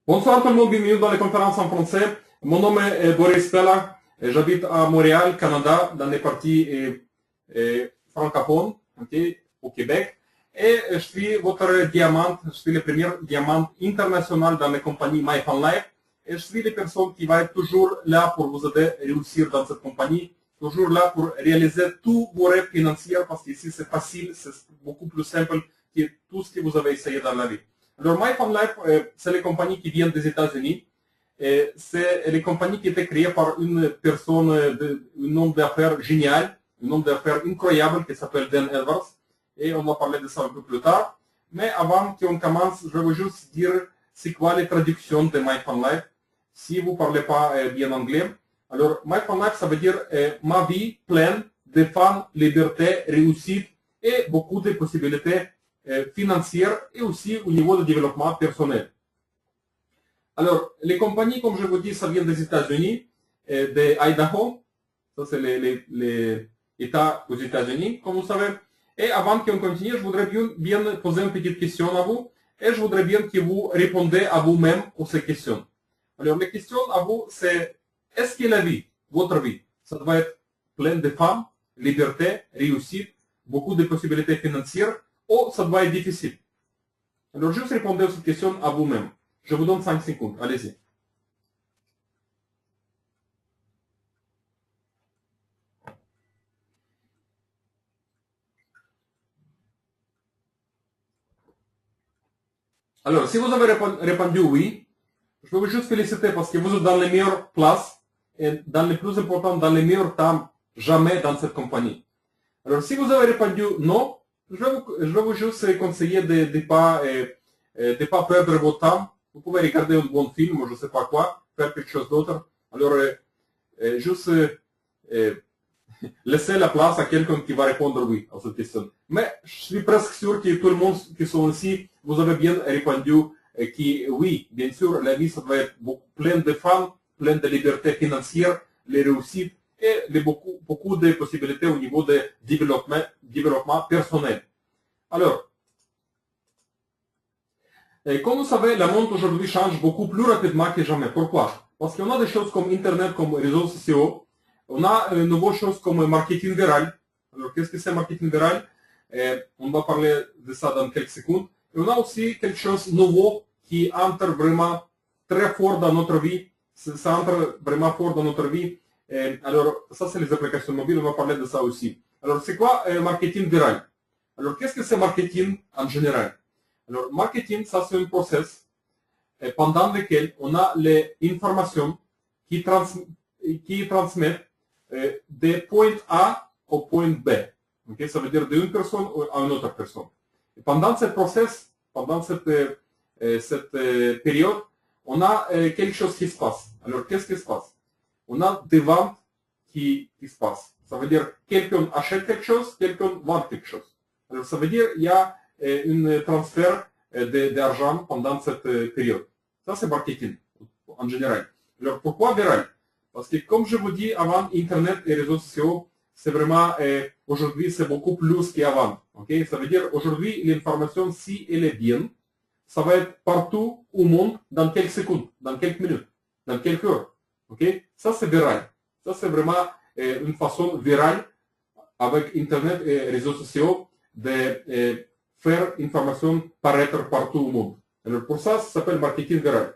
Bonsoir tout le monde, bienvenue dans les conférences en français. Mon nom est Boris Pella, j'habite à Montréal, Canada, dans les parties francophones, au Québec. Et je suis votre diamant, je suis le premier diamant international dans les compagnies MyFunLife. Et je suis la personne qui va être toujours là pour vous aider à réussir dans cette compagnie, toujours là pour réaliser tous vos rêves financiers, parce qu'ici c'est facile, c'est beaucoup plus simple que tout ce que vous avez essayé dans la vie. Alors, MyFunLife, c'est les compagnies qui viennent des États-Unis. C'est les compagnies qui étaient créées par une personne, un homme d'affaires génial, un homme d'affaires incroyable qui s'appelle Dan Edwards. Et on va parler de ça un peu plus tard. Mais avant qu'on commence, je vais juste dire c'est quoi les traductions de MyFunLife. Si vous ne parlez pas bien anglais, alors MyFunLife, ça veut dire ma vie pleine de fun, liberté, réussite et beaucoup de possibilités financières et aussi au niveau de développement personnel. Alors, les compagnies, comme je vous dis, ça vient des États-Unis, d'Idaho. Ça, c'est les États aux États-Unis, comme vous savez. Et avant qu'on continue, je voudrais bien poser une petite question à vous. Et je voudrais bien que vous répondiez à vous-même aux ces questions. Alors, les questions à vous, c'est est-ce que la vie, votre vie, ça doit être pleine de fun, liberté, réussite, beaucoup de possibilités financières, ou ça doit être difficile? Alors, juste répondez à cette question à vous-même. Je vous donne 5 secondes. Allez-y. Alors, si vous avez répondu oui, je veux vous juste féliciter parce que vous êtes dans les meilleures places et dans les plus importants, dans les meilleurs temps jamais dans cette compagnie. Alors, si vous avez répondu non, je vais vous juste conseiller de ne pas perdre votre temps. Vous pouvez regarder un bon film ou je ne sais pas quoi, faire quelque chose d'autre. Alors, juste laissez la place à quelqu'un qui va répondre oui à cette question. Mais je suis presque sûr que tout le monde qui sont ici, vous avez bien répondu que oui, bien sûr, la vie, ça doit être plein de fun, plein de liberté financière, les réussites et beaucoup de possibilités au niveau de développement personnel. Alors, comme vous savez, le monde aujourd'hui change beaucoup plus rapidement que jamais. Pourquoi? Parce qu'on a des choses comme Internet, comme réseaux sociaux. On a de nouvelles choses comme marketing viral. Alors, qu'est-ce que c'est marketing viral? On va parler de ça dans quelques secondes. Et on a aussi quelque chose de nouveau qui entre vraiment très fort dans notre vie. Ça entre vraiment fort dans notre vie. Alors, ça, c'est les applications mobiles. On va parler de ça aussi. Alors, c'est quoi marketing viral? Alors, qu'est-ce que c'est marketing en général? Alors, marketing, ça, c'est un process pendant lequel on a les informations qui transmettent des points A au point B. Okay? Ça veut dire d'une personne à une autre personne. Et pendant ce process, pendant cette période, on a quelque chose qui se passe. Alors, qu'est-ce qui se passe? On a des ventes qui se passent. Ça veut dire quelqu'un achète quelque chose, quelqu'un vend quelque chose. Alors, ça veut dire qu'il y a un transfert d'argent pendant cette période. Ça, c'est marketing en général. Alors, pourquoi viral? Parce que, comme je vous dis avant, Internet et réseaux sociaux, c'est vraiment, aujourd'hui, c'est beaucoup plus qu'avant. Okay? Ça veut dire, aujourd'hui, l'information, si elle est bien, ça va être partout au monde dans quelques secondes, dans quelques minutes, dans quelques heures. Okay? Ça, c'est viral. Ça, c'est vraiment une façon virale avec Internet et réseaux sociaux de faire information paraître partout au monde. Alors, pour ça, ça s'appelle marketing viral.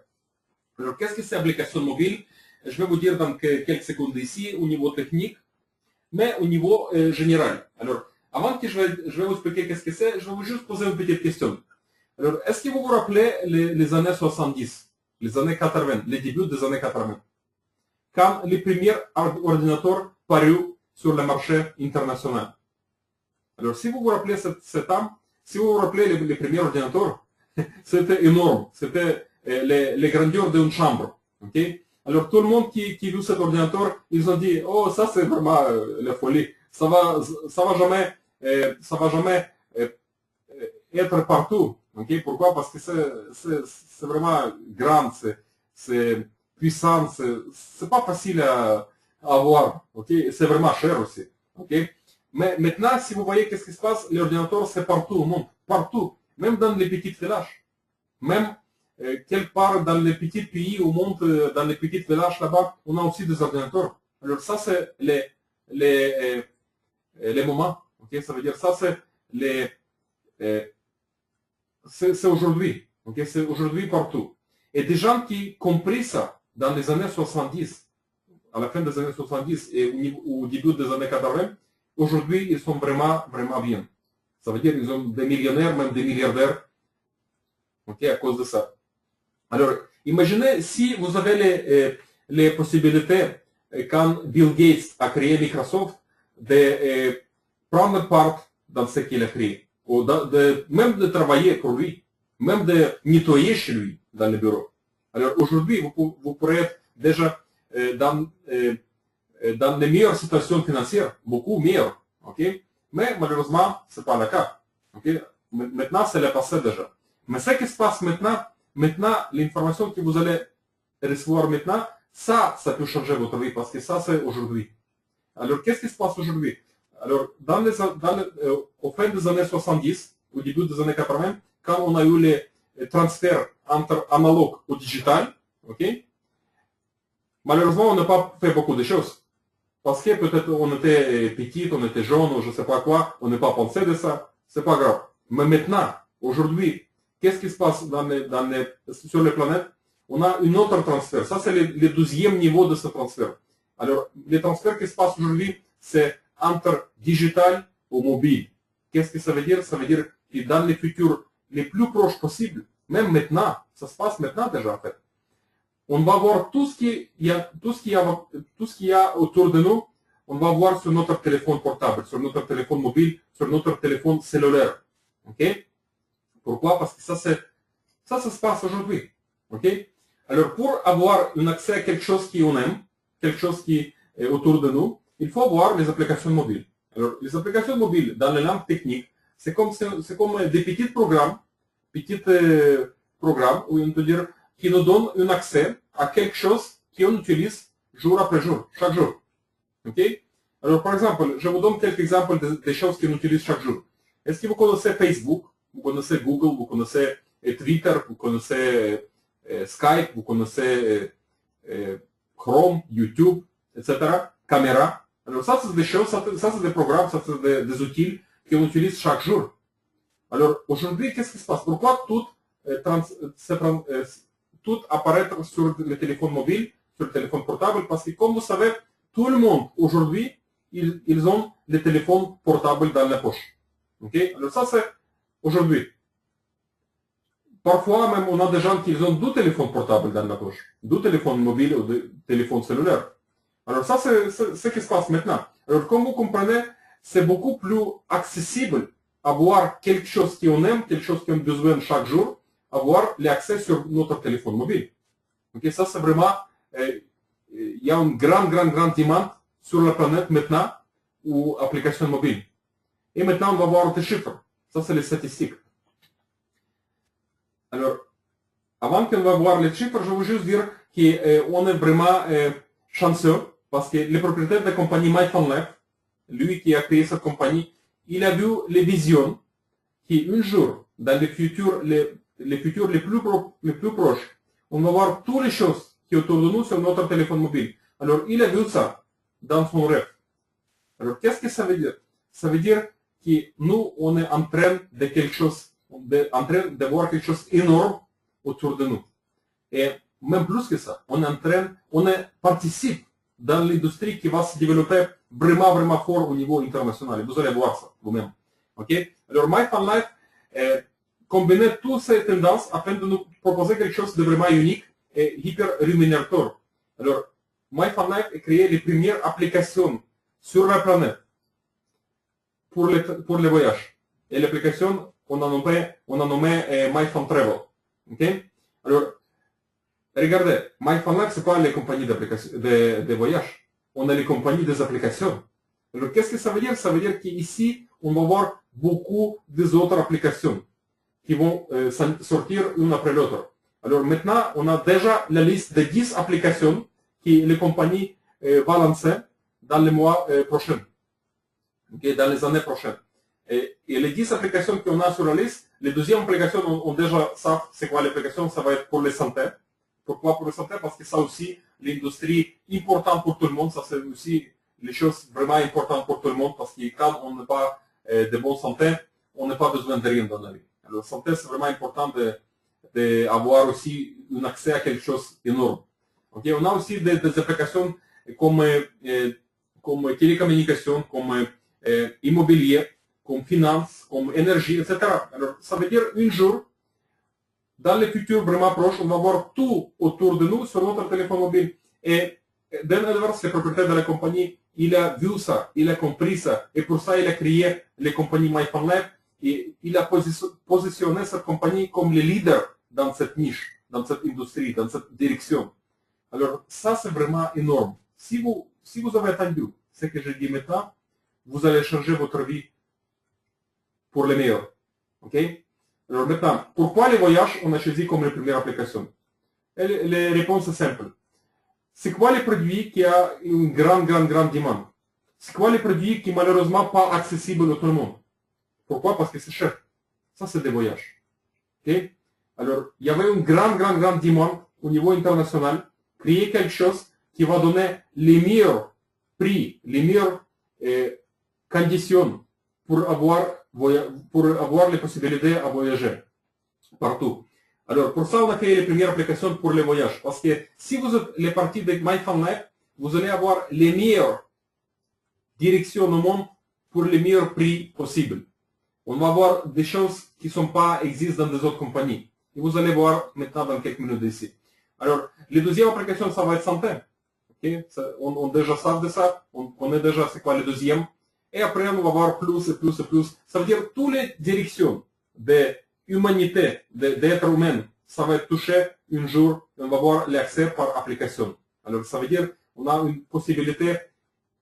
Alors, qu'est-ce que c'est application mobile? Je vais vous dire dans quelques secondes ici, au niveau technique, mais au niveau général. Alors, avant que je vais vous expliquer qu'est-ce que c'est, je vais vous juste poser une petite question. Alors, est-ce que vous vous rappelez les années 70, les années 80, les débuts des années 80, quand les premiers ordinateurs parurent sur le marché international? Alors, si vous vous rappelez cet temps, si vous vous rappelez les premiers ordinateurs, c'était énorme. C'était les grandeurs d'une chambre. Okay? Alors, tout le monde qui vu cet ordinateur, ils ont dit, oh, ça c'est vraiment la folie. Ça va jamais être partout. Okay? Pourquoi? Parce que c'est vraiment grand, c'est puissant, c'est pas facile à avoir. Okay? C'est vraiment cher aussi. Okay? Mais maintenant, si vous voyez qu'est-ce qui se passe, l'ordinateur c'est partout au monde. Partout. Même dans les petits villages. Même quelque part dans les petits pays au monde, dans les petits villages là-bas, on a aussi des ordinateurs. Alors ça, c'est les moments. Okay? Ça veut dire ça, c'est c'est aujourd'hui. Okay? C'est aujourd'hui partout. Et des gens qui ont compris ça dans les années 70, à la fin des années 70 et au début des années 80, aujourd'hui, ils sont vraiment, vraiment bien. Ça veut dire qu'ils ont des millionnaires, même des milliardaires, okay, à cause de ça. Alors, imaginez si vous avez les possibilités, quand Bill Gates a créé Microsoft, de prendre part dans ce qu'il a créé, ou même de travailler pour lui, même de nettoyer chez lui dans le bureau. Alors aujourd'hui, vous pourrez être déjà dans les meilleures situations financières, beaucoup meilleures. Okay? Mais malheureusement, ce n'est pas le cas. Okay? Maintenant, c'est le passé déjà. Mais ce qui se passe maintenant, l'information que vous allez recevoir maintenant, ça peut changer votre vie parce que ça, c'est aujourd'hui. Alors, qu'est-ce qui se passe aujourd'hui? Alors, au fin des années 70, au début des années 80, quand on a eu les transferts entre analogue au digital, okay, malheureusement, on n'a pas fait beaucoup de choses. Parce que peut-être on était petit, on était jeune, ou je ne sais pas quoi, on n'a pas pensé de ça, c'est pas grave. Mais maintenant, aujourd'hui, qu'est-ce qui se passe sur les planètes? On a un autre transfert. Ça, c'est le deuxième niveau de ce transfert. Alors, les transferts qui se passent aujourd'hui, c'est entre digital ou mobile. Qu'est-ce que ça veut dire? Ça veut dire que dans les futurs les plus proches possibles, même maintenant, ça se passe maintenant déjà en fait, on va voir tout ce qu'il y a autour de nous, on va voir sur notre téléphone portable, sur notre téléphone mobile, sur notre téléphone cellulaire. Okay? Pourquoi? Parce que ça se passe aujourd'hui. Okay? Alors, pour avoir un accès à quelque chose qu'on aime, quelque chose qui est autour de nous, il faut avoir les applications mobiles. Alors, les applications mobiles, dans les langues techniques, c'est comme des petits programmes, où on peut dire, qui nous donnent un accès à quelque chose qu'on utilise jour après jour, chaque jour. Okay? Alors, par exemple, je vous donne quelques exemples des choses qu'on utilise chaque jour. Est-ce que vous connaissez Facebook? Vous connaissez Google? Vous connaissez Twitter? Vous connaissez Skype? Vous connaissez Chrome, YouTube, etc. Caméra. Alors, ça, c'est des choses, ça, c'est des programmes, ça, c'est des outils qu'on utilise chaque jour. Alors, aujourd'hui, qu'est-ce qui se passe? Pourquoi tout apparaît sur le téléphone mobile, sur le téléphone portable? Parce que, comme vous savez, tout le monde, aujourd'hui, ils ont les téléphones portables dans la poche. Okay? Alors, ça, c'est aujourd'hui. Parfois, même, on a des gens qui ont deux téléphones portables dans la poche. Deux téléphones mobiles ou deux téléphones cellulaires. Alors, ça, c'est ce qui se passe maintenant. Alors, comme vous comprenez, c'est beaucoup plus accessible avoir quelque chose qu'on aime, quelque chose qu'on a besoin chaque jour, avoir l'accès sur notre téléphone mobile. Okay, ça, c'est vraiment, il y a une grande demande sur la planète maintenant aux applications mobiles. Et maintenant, on va voir des chiffres. Ça, c'est les statistiques. Alors, avant qu'on va voir les chiffres, je veux juste dire qu'on est vraiment chanceux parce que le propriétaire de la compagnie MyFunLife, lui qui a créé cette compagnie, il a vu les visions qu'un jour, dans les futurs les plus proches, on va voir toutes les choses qui sont autour de nous sur notre téléphone mobile. Alors, il a vu ça dans son rêve. Alors, qu'est-ce que ça veut dire? Ça veut dire que nous, on est en train de voir quelque chose d'énorme autour de nous. Et même plus que ça, on participe dans l'industrie qui va se développer vraiment fort au niveau international. Vous allez voir ça vous-même. Okay? Alors, MyFunLife combinait toutes ces tendances afin de nous proposer quelque chose de vraiment unique et hyper rémunérateur. Alors, MyFunLife a créé les premières applications sur la planète pour les voyages. Et l'application, on a nommé MyFunTravel. Okay? Alors, regardez, MyFunLife, ce n'est pas les compagnies de voyage. On a les compagnies des applications. Alors, qu'est-ce que ça veut dire? Ça veut dire qu'ici, on va voir beaucoup des autres applications qui vont sortir une après l'autre. Alors, maintenant, on a déjà la liste de 10 applications que les compagnies vont lancer dans les mois prochains, okay, dans les années prochaines. Et les 10 applications qu'on a sur la liste, Les deuxièmes applications, on déjà savent c'est quoi l'application, ça va être pour les santé. Pourquoi pour les santé? Parce que ça aussi, l'industrie importante pour tout le monde, ça c'est aussi les choses vraiment importantes pour tout le monde, parce que quand on n'a pas de bonne santé, on n'a pas besoin de rien dans la vie. Alors, la santé, c'est vraiment important d'avoir aussi un accès à quelque chose d'énorme. Okay? On a aussi des applications comme télécommunication, comme immobilier, comme finance, comme énergie, etc. Alors, ça veut dire un jour, dans le futur vraiment proche, on va voir tout autour de nous sur notre téléphone mobile. Et Dan Edwards, le propriétaire de la compagnie, il a vu ça, il a compris ça. Et pour ça, il a créé les compagnies MyFunLab. Et il a positionné cette compagnie comme le leader dans cette niche, dans cette industrie, dans cette direction. Alors, ça, c'est vraiment énorme. Si vous avez attendu ce que je dis maintenant, vous allez changer votre vie pour le meilleur. OK? Alors maintenant, pourquoi les voyages, on a choisi comme la première application? Et les réponses sont simples. C'est quoi les produits qui a une grande demande? C'est quoi les produits qui malheureusement pas accessibles à tout le monde? Pourquoi? Parce que c'est cher. Ça, c'est des voyages. Okay? Alors, il y avait une grande demande au niveau international. Créer quelque chose qui va donner les meilleurs prix, les meilleures conditions pour avoir les possibilités à voyager partout. Alors, pour ça, on a créé les premières applications pour les voyages. Parce que si vous êtes les parties de MyFunLab, vous allez avoir les meilleures directions au monde pour les meilleurs prix possibles. On va voir des choses qui ne sont pas existent dans des autres compagnies. Et vous allez voir maintenant dans quelques minutes ici. Alors, les deuxièmes applications, ça va être santé. Okay? On déjà sait de ça. On connaît déjà c'est quoi le deuxième. Et après, on va voir plus et plus et plus. Ça veut dire toutes les directions de l'humanité, d'être humain, ça va être touché un jour. Et on va voir l'accès par application. Alors, ça veut dire qu'on a une possibilité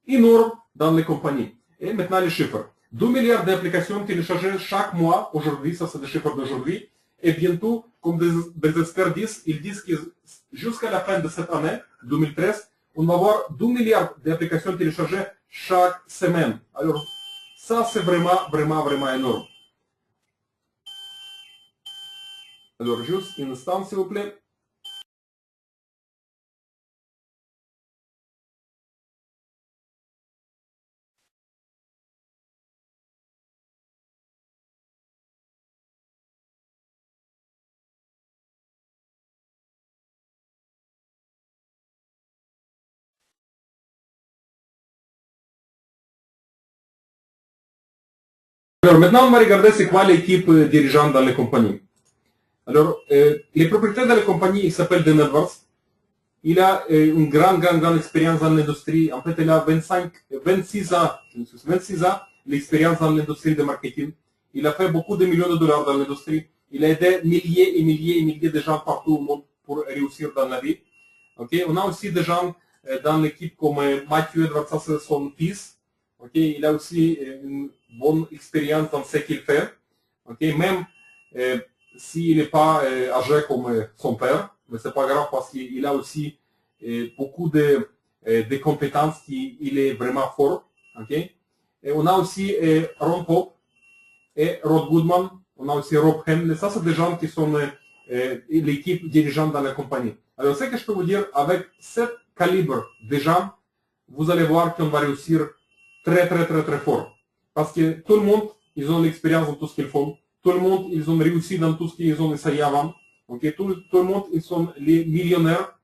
énorme dans les compagnies. Et maintenant, les chiffres. 2 milliards d'applications téléchargées chaque mois aujourd'hui, ça c'est des chiffres d'aujourd'hui, et bientôt, comme des experts disent, ils disent que jusqu'à la fin de cette année, 2013, on va avoir 2 milliards d'applications téléchargées chaque semaine. Alors, ça c'est vraiment énorme. Alors, juste un instant, s'il vous plaît. Alors maintenant, on va regarder c'est quoi l'équipe dirigeante dans les compagnies. Alors, les propriétaires de la compagnie, il s'appelle Dan Edwards. Il a une grande expérience dans l'industrie. En fait, il a 26 ans d'expérience dans l'industrie de marketing. Il a fait beaucoup de millions de dollars dans l'industrie. Il a aidé milliers et milliers de gens partout au monde pour réussir dans la vie. Okay? On a aussi des gens dans l'équipe comme Matthew Edwards, ça c'est son fils. Okay? Il a aussi une bonne expérience dans ce qu'il fait. Okay? Même s'il n'est pas âgé comme son père, mais c'est pas grave parce qu'il a aussi beaucoup de compétences il est vraiment fort. Okay? Et on a aussi Ron Pope et Rod Goodman, on a aussi Rob Henley. Ça, c'est des gens qui sont l'équipe dirigeante dans la compagnie. Alors, ce que je peux vous dire, avec ce calibre de gens, vous allez voir qu'on va réussir très fort. Parce que tout le monde, ils ont l'expérience dans tout ce qu'ils font. Tout le monde, ils ont réussi dans tout ce qu'ils ont essayé avant. Okay? Tout le monde, ils sont les millionnaires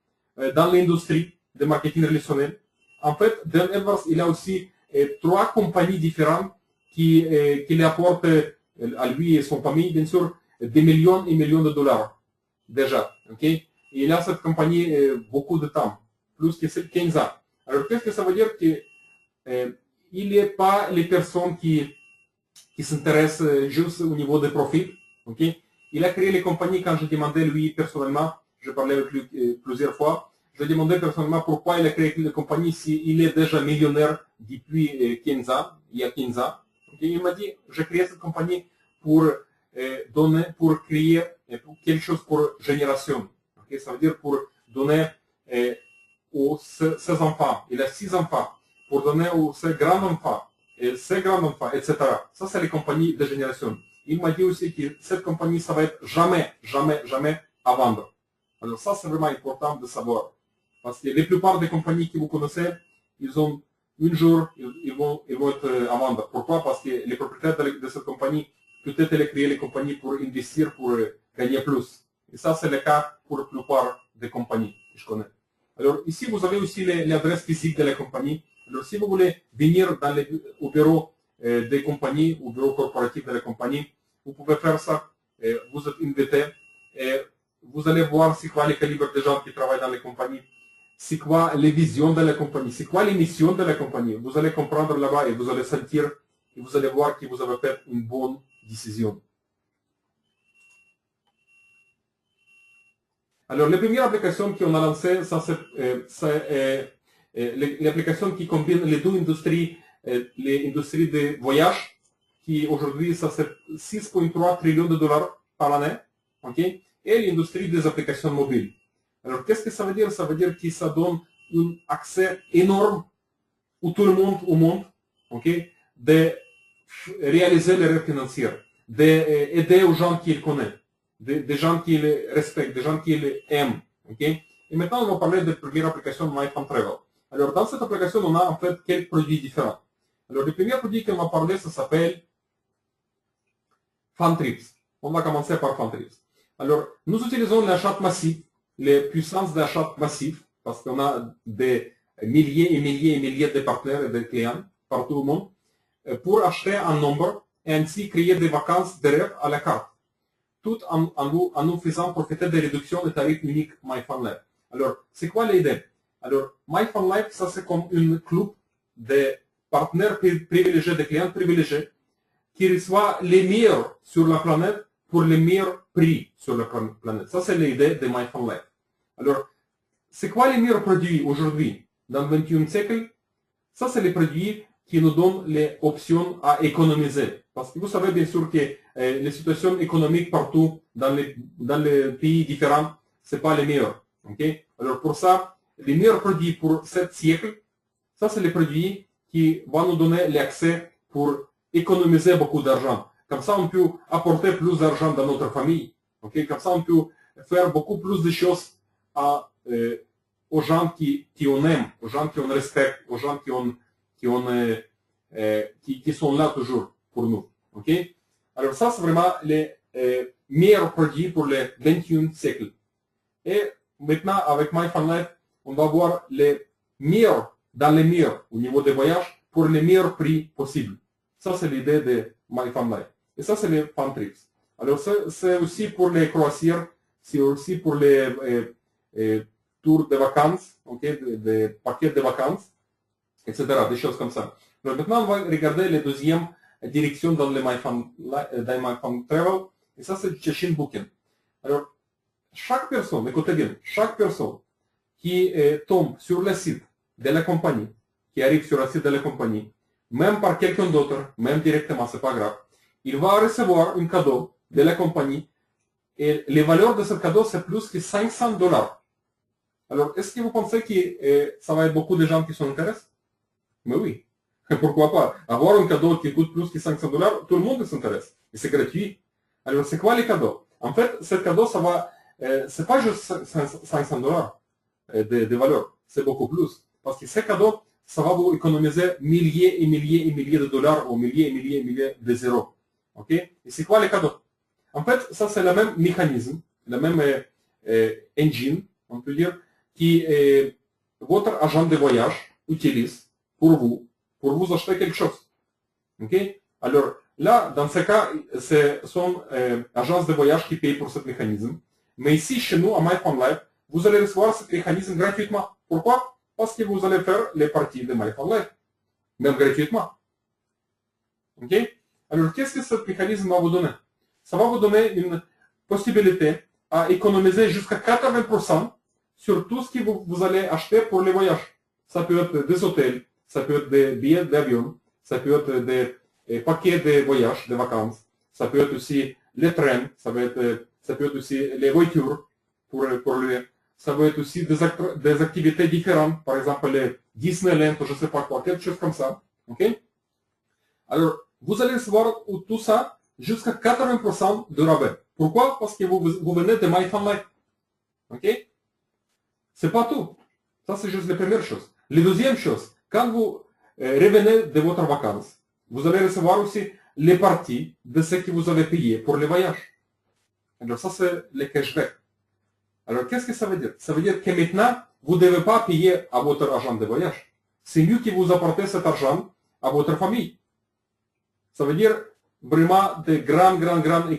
dans l'industrie de marketing relationnel. En fait, Dan Edwards, il a aussi 3 compagnies différentes qui lui apportent à lui et son famille, bien sûr, des millions et millions de dollars déjà. Okay? Et il a cette compagnie beaucoup de temps, plus que 15 ans. Alors, qu'est-ce que ça veut dire? Que il n'est pas les personnes qui s'intéressent juste au niveau des profits. Okay? Il a créé les compagnies quand j'ai demandé lui personnellement, je parlais avec lui plusieurs fois, je demandais personnellement pourquoi il a créé les compagnies s'il est déjà millionnaire depuis 15 ans, il y a 15 ans. Okay? Il m'a dit, j'ai créé cette compagnie pour créer quelque chose pour génération. Okay? Ça veut dire pour donner aux ses enfants, il a 6 enfants, pour donner aux ses grands-enfants, et ses grands-enfants, etc. Ça, c'est les compagnies de génération. il m'a dit aussi que cette compagnie, ça va être jamais, jamais, jamais à vendre. Alors ça, c'est vraiment important de savoir. Parce que la plupart des compagnies que vous connaissez, ils ont un jour, ils vont être à vendre. Pourquoi? Parce que les propriétaires de cette compagnie, peut-être ils créent les compagnies pour investir, pour gagner plus. Et ça, c'est le cas pour la plupart des compagnies que je connais. Alors ici, vous avez aussi l'adresse physique de la compagnie. Alors si vous voulez venir au bureau des compagnies, au bureau corporatif de la compagnie, vous pouvez faire ça. Vous êtes invité. Et vous allez voir c'est quoi les calibres de gens qui travaillent dans les compagnies. C'est quoi les visions de la compagnie. C'est quoi les missions de la compagnie. Vous allez comprendre là-bas et vous allez sentir et vous allez voir que vous avez fait une bonne décision. Alors, la première application qu'on a lancée, ça c'est l'application qui combine les deux industries, les industries de voyage, qui aujourd'hui, ça c'est 6,3 trillions de dollars par année, ok, et l'industrie des applications mobiles. Alors, qu'est-ce que ça veut dire? Ça veut dire que ça donne un accès énorme à tout le monde au monde, ok, de réaliser les rêves financiers, d'aider aux gens qu'ils connaissent. Des gens qui les respectent, des gens qui les aiment. Okay? Et maintenant, on va parler de la première application MyFunTravel. Alors, dans cette application, on a en fait quelques produits différents. Alors, le premier produit qu'on va parler, ça s'appelle FunTrips. On va commencer par FunTrips. Alors, nous utilisons l'achat massif, les puissances d'achat massif, parce qu'on a des milliers et milliers et milliers de partenaires et de clients partout au monde, pour acheter un nombre et ainsi créer des vacances de rêve à la carte, tout en nous faisant profiter des réductions de tarifs uniques MyFunLife. Alors, c'est quoi l'idée? Alors, MyFunLife, ça c'est comme une club de partenaires privilégiés, de clients privilégiés, qui reçoivent les meilleurs sur la planète pour les meilleurs prix sur la planète. Ça, c'est l'idée de MyFunLife. Alors, c'est quoi les meilleurs produits aujourd'hui dans le 21e siècle? Ça, c'est les produits qui nous donnent les options à économiser. Parce que vous savez bien sûr que les situations économiques partout, dans les pays différents, ce n'est pas les meilleurs. Okay? Alors pour ça, les meilleurs produits pour ce siècle, ça c'est les produits qui vont nous donner l'accès pour économiser beaucoup d'argent. Comme ça, on peut apporter plus d'argent dans notre famille. Okay? Comme ça, on peut faire beaucoup plus de choses aux gens qui on aime, aux gens qui on respecte, aux gens qui sont là toujours pour nous. Okay? Alors ça, c'est vraiment les meilleurs produits pour le 21e siècle. Et maintenant, avec MyFunLife, on va voir les meilleurs dans les meilleurs au niveau des voyages pour les meilleurs prix possibles. Ça, c'est l'idée de MyFunLife. Et ça, c'est les FunTrips. Alors, c'est aussi pour les croisières, c'est aussi pour les tours de vacances, okay, des paquets de vacances, etc., des choses comme ça. Alors maintenant, on va regarder la deuxième direction dans le MyFunTravel, et ça, c'est Check-in Booking. Alors, chaque personne, écoutez bien, chaque personne qui tombe sur le site de la compagnie, qui arrive sur le site de la compagnie, même par quelqu'un d'autre, même directement, c'est pas grave, il va recevoir un cadeau de la compagnie, et les valeurs de ce cadeau, c'est plus que $500. Alors, est-ce que vous pensez que ça va être beaucoup de gens qui sont intéressés? Mais oui. Pourquoi pas? Avoir un cadeau qui coûte plus que $500, tout le monde s'intéresse. Et c'est gratuit. Alors, c'est quoi les cadeaux? En fait, ce cadeau, ça va, c'est pas juste $500 de valeur. C'est beaucoup plus. Parce que ce cadeau, ça va vous économiser milliers et milliers et milliers de dollars ou milliers et milliers et milliers de zéros. OK? Et c'est quoi les cadeaux? En fait, ça, c'est le même mécanisme, le même engine, on peut dire, qui votre agent de voyage utilise pour vous acheter quelque chose. Okay? Alors là, dans ce cas, ce sont agences de voyage qui payent pour ce mécanisme. Mais ici, chez nous, à MyFunLife, vous allez recevoir ce mécanisme gratuitement. Pourquoi? Parce que vous allez faire les parties de MyFunLife, même gratuitement. Okay? Alors, qu'est-ce que ce mécanisme va vous donner? Ça va vous donner une possibilité à économiser jusqu'à 80% sur tout ce que vous allez acheter pour les voyages. Ça peut être des hôtels, ça peut être des billets d'avion, ça peut être des paquets de voyages, de vacances, ça peut être aussi les trains, ça peut être aussi les voitures, ça peut être aussi des activités différentes, par exemple les Disneyland, je ne sais pas quoi, quelque chose comme ça. Okay? Alors, vous allez recevoir tout ça jusqu'à 80% de rabais. Pourquoi? Parce que vous venez de MyFunLife. Ok? C'est pas tout. Ça, c'est juste la première chose. La deuxième chose, quand vous revenez de votre vacances, vous allez recevoir aussi les parties de ce que vous avez payé pour le voyage. Alors ça, c'est le cashback. Alors, qu'est-ce que ça veut dire? Ça veut dire que maintenant, vous ne devez pas payer à votre agent de voyage. C'est mieux que vous apportez cet argent à votre famille. Ça veut dire vraiment de grandes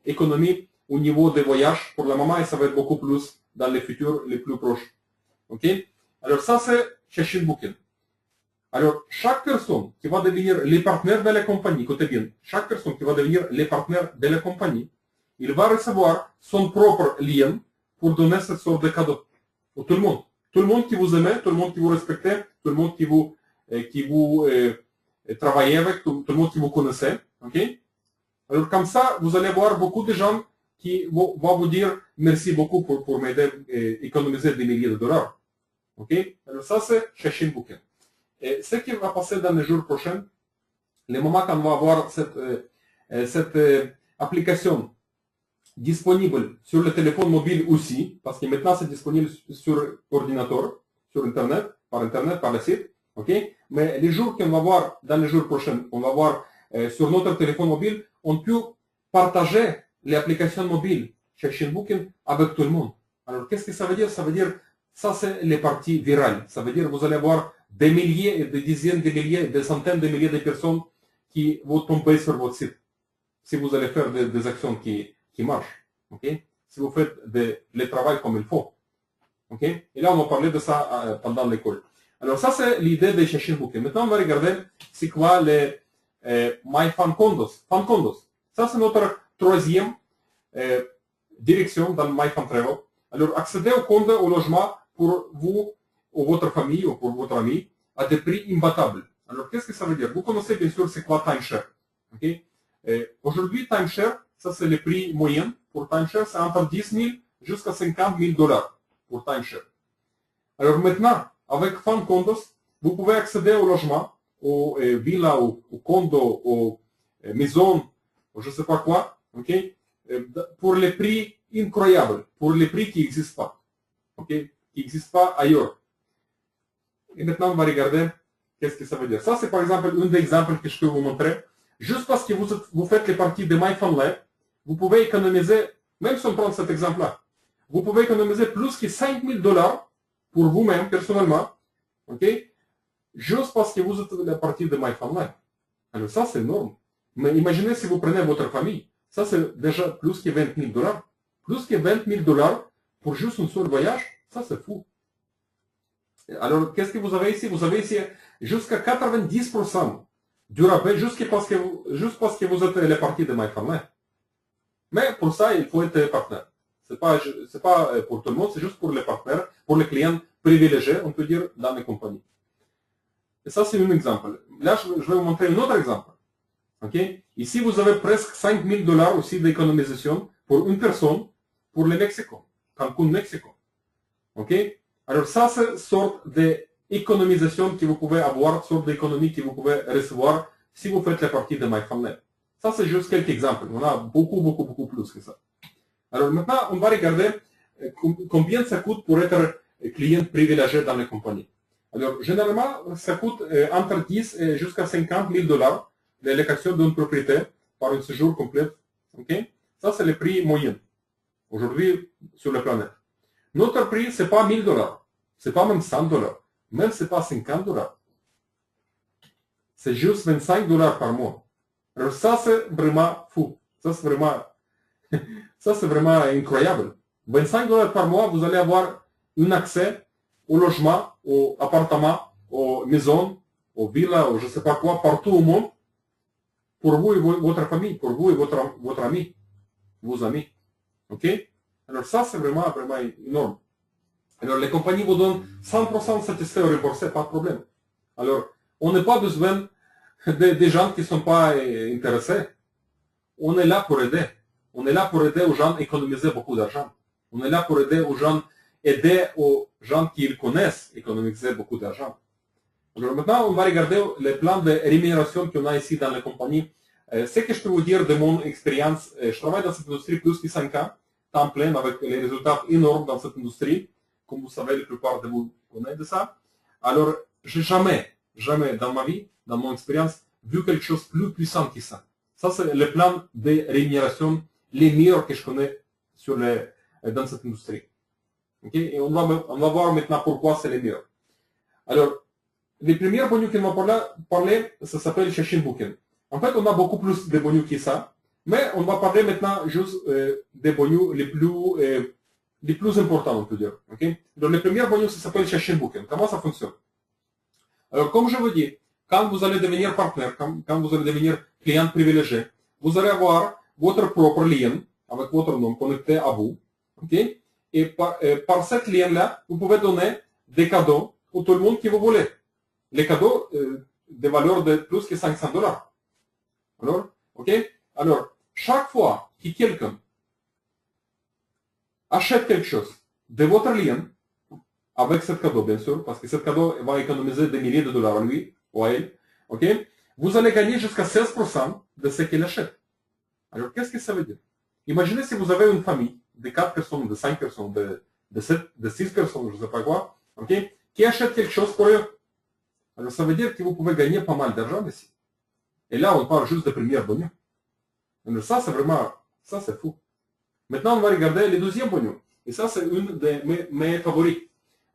économies au niveau des voyages pour la maman et ça va être beaucoup plus dans le futur les plus proches. Ok? Alors ça c'est Chechin Booking. Alors chaque personne qui va devenir les partenaires de la compagnie, écoutez bien, chaque personne qui va devenir les partenaires de la compagnie, il va recevoir son propre lien pour donner cette sorte de cadeau pour tout le monde. Tout le monde qui vous aime, tout le monde qui vous respecte, tout le monde qui vous travaillez avec, tout le monde qui vous connaissez. Okay? Alors comme ça, vous allez voir beaucoup de gens qui vont vous dire merci beaucoup pour m'aider à économiser des milliers de dollars. Okay? Alors ça, c'est Chechin Booking. Et ce qui va passer dans les jours prochains, le moment qu'on va avoir cette application disponible sur le téléphone mobile aussi, parce que maintenant c'est disponible sur ordinateur, sur Internet, par le site. Okay? Mais les jours qu'on va voir dans les jours prochains, on va voir sur notre téléphone mobile, on peut partager l'application mobile Chechin Booking avec tout le monde. Alors qu'est-ce que ça veut dire? Ça veut dire, ça c'est les parties virales. Ça veut dire vous allez avoir des milliers, des dizaines de milliers, des centaines de milliers de personnes qui vont tomber sur votre site. Si vous allez faire des actions qui marchent. Okay? Si vous faites le travail comme il faut. Okay? Et là, on va parler de ça pendant l'école. Alors ça, c'est l'idée de Chechin Booking. Maintenant, on va regarder c'est quoi les MyFunCondos. FunCondos. Ça, c'est notre troisième direction dans MyFunTravel. Alors, accéder au compte, au logement pour vous, ou votre famille, ou pour votre ami, à des prix imbattables. Alors, qu'est-ce que ça veut dire? Vous connaissez bien sûr c'est quoi timeshare. Okay? Aujourd'hui, timeshare, ça c'est le prix moyen. Pour timeshare, c'est entre 10 000 jusqu'à 50 000 dollars pour timeshare. Alors maintenant, avec FunCondos, vous pouvez accéder au logement, aux villas, aux condos, aux maisons, je ne sais pas quoi, okay? Pour les prix incroyables, pour les prix qui n'existent pas, okay? Qui n'existent pas ailleurs. Et maintenant, on va regarder qu'est-ce que ça veut dire. Ça, c'est par exemple un des exemples que je peux vous montrer. Juste parce que vous faites les parties de MyFunLife, vous pouvez économiser, même si on prend cet exemple-là, vous pouvez économiser plus que 5 000 dollars pour vous-même, personnellement, okay? Juste parce que vous êtes la partie de MyFunLife. Alors ça, c'est énorme. Mais imaginez si vous prenez votre famille, ça c'est déjà plus que 20 000 dollars. Plus que 20 000 dollars pour juste un seul voyage, ça c'est fou. Alors, qu'est-ce que vous avez ici? Vous avez ici jusqu'à 90% du rabais, juste parce que vous êtes la partie de MyFunLife. Mais pour ça, il faut être partenaire. C'est pas pour tout le monde, c'est juste pour les partenaires, pour les clients privilégiés, on peut dire, dans les compagnies. Et ça, c'est un exemple. Là, je vais vous montrer un autre exemple. Okay? Ici, vous avez presque 5 000 dollars aussi d'économisation pour une personne pour le Mexique, Cancun, Mexique. Okay? Alors ça, c'est une sorte d'économisation que vous pouvez avoir, une sorte d'économie que vous pouvez recevoir si vous faites la partie de MyFunLife. Ça, c'est juste quelques exemples. On a beaucoup plus que ça. Alors maintenant, on va regarder combien ça coûte pour être client privilégié dans les compagnies. Alors, généralement, ça coûte entre 10 et jusqu'à 50 000 dollars la location d'une propriété par un séjour complet. Okay? Ça, c'est le prix moyen aujourd'hui sur la planète. Notre prix, ce n'est pas 1 000 dollars. Ce n'est pas même 100 dollars. Même ce n'est pas 50 dollars. C'est juste 25 dollars par mois. Alors ça, c'est vraiment fou. Ça, c'est vraiment incroyable. 25 dollars par mois, vous allez avoir un accès au logement, aux appartements, aux maisons, aux villas, je ne sais pas quoi, partout au monde, pour vous et votre famille, pour vous et votre ami, vos amis. OK? Alors ça, c'est vraiment énorme. Alors les compagnies vous donnent 100% satisfait ou remboursé, pas de problème. Alors, on n'a pas besoin des gens qui ne sont pas intéressés. On est là pour aider. On est là pour aider aux gens à économiser beaucoup d'argent. On est là pour aider aux gens qui connaissent économiser beaucoup d'argent. Alors maintenant, on va regarder les plans de rémunération qu'on a ici dans les compagnies Ce que je peux vous dire de mon expérience, je travaille dans cette industrie plus de 5 ans, temps plein, avec les résultats énormes dans cette industrie. Comme vous savez, la plupart de vous connaissent de ça. Alors, j'ai jamais dans ma vie, dans mon expérience, vu quelque chose de plus puissant que ça. Ça, c'est le plan de rémunération les meilleurs que je connais dans cette industrie. Okay? Et on va voir maintenant pourquoi c'est les meilleurs. Alors, les premiers bonus qu'il m'a parlé, ça s'appelle Shashin Booking. En fait, on a beaucoup plus de bonus que ça, mais on va parler maintenant juste des bonus les plus importants, on peut dire. Okay? Donc, le premier bonus, ça s'appelle Shashin Booking. Comment ça fonctionne? Alors, comme je vous dis, quand vous allez devenir partenaire, quand vous allez devenir client privilégié, vous allez avoir votre propre lien avec votre nom connecté à vous. Okay? Et par cette lien-là, vous pouvez donner des cadeaux à tout le monde que vous voulez. Les cadeaux de valeur de plus que $500. Alors, ok? Alors, chaque fois que quelqu'un achète quelque chose de votre lien, avec ce cadeau, bien sûr, parce que ce cadeau va économiser des milliers de dollars à lui ou à elle, ok? Vous allez gagner jusqu'à 16% de ce qu'il achète. Alors, qu'est-ce que ça veut dire? Imaginez si vous avez une famille de 4 personnes, de 5 personnes, de 7, de 6 personnes, je ne sais pas quoi, ok? Qui achète quelque chose pour eux. Alors, ça veut dire que vous pouvez gagner pas mal d'argent ici. Et là, on parle juste de première bonus. Alors, ça, c'est vraiment, ça, c'est fou. Maintenant, on va regarder les deuxièmes bonus. Et ça, c'est une de mes favoris.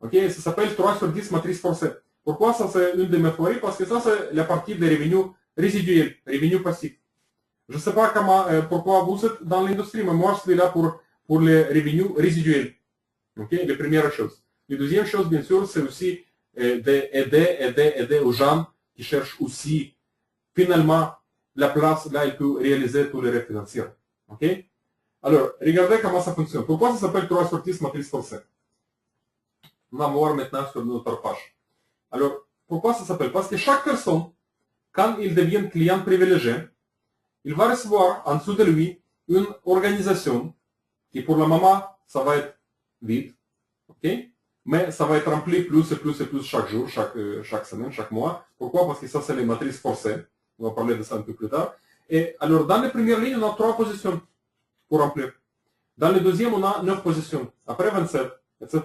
Ok, ça s'appelle 3 sur 10 matrice forcée. Pourquoi ça, c'est une de mes favoris? Parce que ça, c'est la partie des revenus résiduels, revenus passifs. Je ne sais pas pourquoi vous êtes dans l'industrie, mais moi, je suis là pour les revenus résiduels. Ok, la première chose. La deuxième chose, bien sûr, c'est aussi d'aider aux gens qui cherchent aussi, finalement, la place là, ils peuvent réaliser tous les rêves financiers. Ok? Alors, regardez comment ça fonctionne. Pourquoi ça s'appelle 3 sur 10 matrice forcée? On va voir maintenant sur notre page. Alors, pourquoi ça s'appelle? Parce que chaque personne, quand il devient client privilégié, il va recevoir en dessous de lui une organisation qui pour la maman, ça va être vide. Ok? Mais ça va être rempli plus et plus et plus chaque jour, chaque semaine, chaque mois. Pourquoi? Parce que ça, c'est les matrices forcées. On va parler de ça un peu plus tard. Et alors, dans les premières lignes, on a 3 positions pour remplir. Dans les deuxièmes, on a 9 positions. Après 27, etc.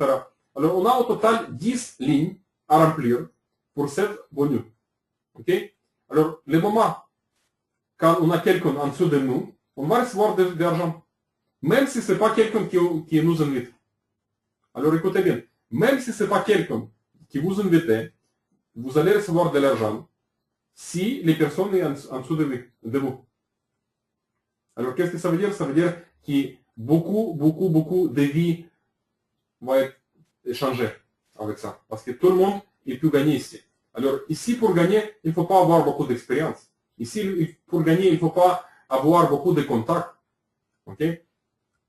Alors, on a au total 10 lignes à remplir pour cette bonus. Ok? Alors, le moment, quand on a quelqu'un en dessous de nous, on va recevoir de l'argent. Même si ce n'est pas quelqu'un qui nous invite. Alors, écoutez bien. Même si ce n'est pas quelqu'un qui vous invite, vous allez recevoir de l'argent si les personnes sont en dessous de vous. Alors, qu'est-ce que ça veut dire? Ça veut dire que beaucoup de vies vont être échangées avec ça. Parce que tout le monde, il peut gagner ici. Alors, ici, pour gagner, il ne faut pas avoir beaucoup d'expérience. Ici, pour gagner, il ne faut pas avoir beaucoup de contacts. Okay?